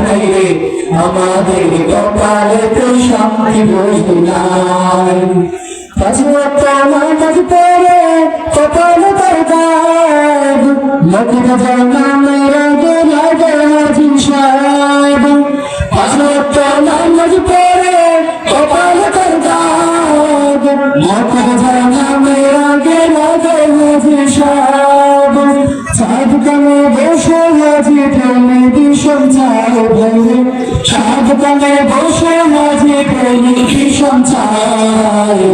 ভাইরে আমাদের কপালেতে শান্তি বুঝি নাই। পাঁচ ওয়াক্ত নামাজ পড়ে কপালে তার দাগ, লোকেরা জাহান্নামের আগে লাগে হাজির সাহেব। পাঁচ ওয়াক্ত নামাজ পড়ে কপালে তার দাগ, লোকেরা জাহান্নামের আগে লাগে হাজির সাহেব। সাধু কালে বসে হাজি প্রেমে ভীষণ চায় ভাইরে, সাধু কালে বসে হাজি প্রেমে ভীষণ চায়।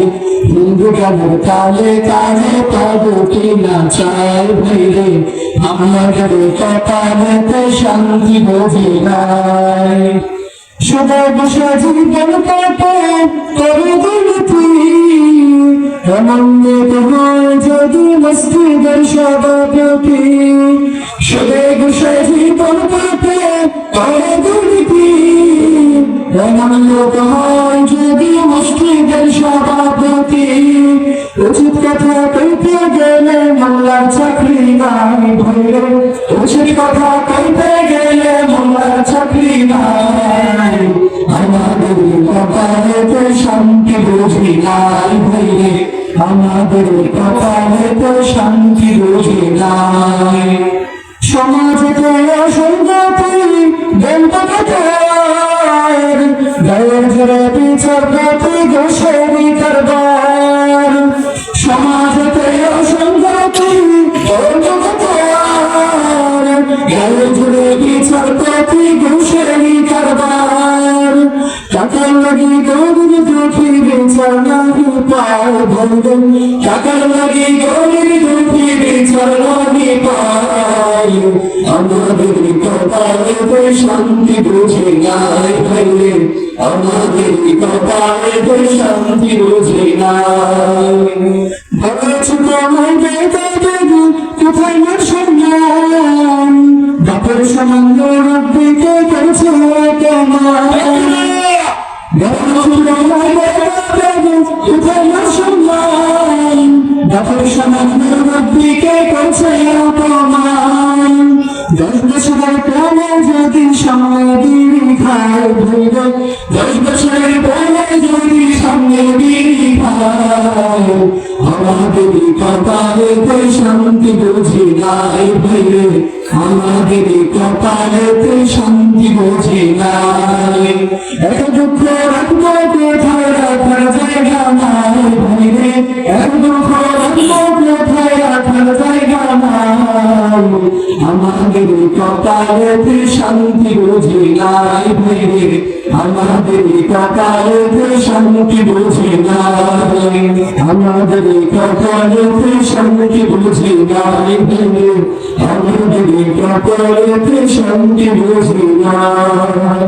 হিন্দু গানের কালে কালে পাগটি না চায় ভাইরে, আমাদের কপালেতে শান্তি বুঝি নাই। শুধু বসে জীবন কাটে করে দিলি তুই, এমন হয় যদি মসজিদের সভাপতি। শুধু বসে জীবন কাটে করে দিলি তুই, এমন হয় যদি মসজিদের সভাপতি। উচিত কথা কইতে গেলে মোল্লার চাকরি নাই ভাইরে, উচিত কথা কইতে গেলে মোল্লার চাকরি নাই। আমাদের কপালেতে শান্তি বুঝি নাই ভাইরে, আমাদের কপালেতে শান্তি বুঝি নাই। সমাজে অসংগতি বেলপাতার, গায়ের জোরে বিচার প্রতি গোসেরি কারবার। সমাজে অসংগতি বেলপাতার, গায়ের জোরে বিচার প্রতি গোসেরি কারবার। টাকার লাগি গরিব দুঃখী বিচার নাহি পায় ভাইরে, টাকার লাগি গরিব দুঃখী বিচার নাহি পায়। আমাদের কপালেতে শান্তি বুঝি নাই ভাইরে, আমাদের কপালেতে শান্তি বুঝি নাই। ভাবছি তোমায় বেঁধে বেঁধে কোথায় মার সম্মান, বাপের সামান্য রব্বিকে করেছে তোমার। বাপের সামান্য রব্বিকে করছে অপমান। 10 বছরের প্রেমে যদি সামনে বিড়ি খায় ভাইরে, 10 বছরের প্রেমে যদি সামনে বিড়ি খায়। আমাদের কপালেতে শান্তি বুঝি নাই ভাইরে, আমাদের কপালেতে শান্তি বুঝি নাই। এত দুঃখ রাখবো কোথায় রাখার জায়গা নাই ভাইরে, এত দুঃখ রাখবো কোথায় রাখার জায়গা নাই। আমাদের কপালেতে শান্তি বুঝি নাই ভাইরে, আমাদের কপালেতে শান্তি বুঝি নাই। আমাদের কপালেতে শান্তি বুঝি নাই ভাইরে, আমাদের কপালেতে শান্তি বুঝি নাই।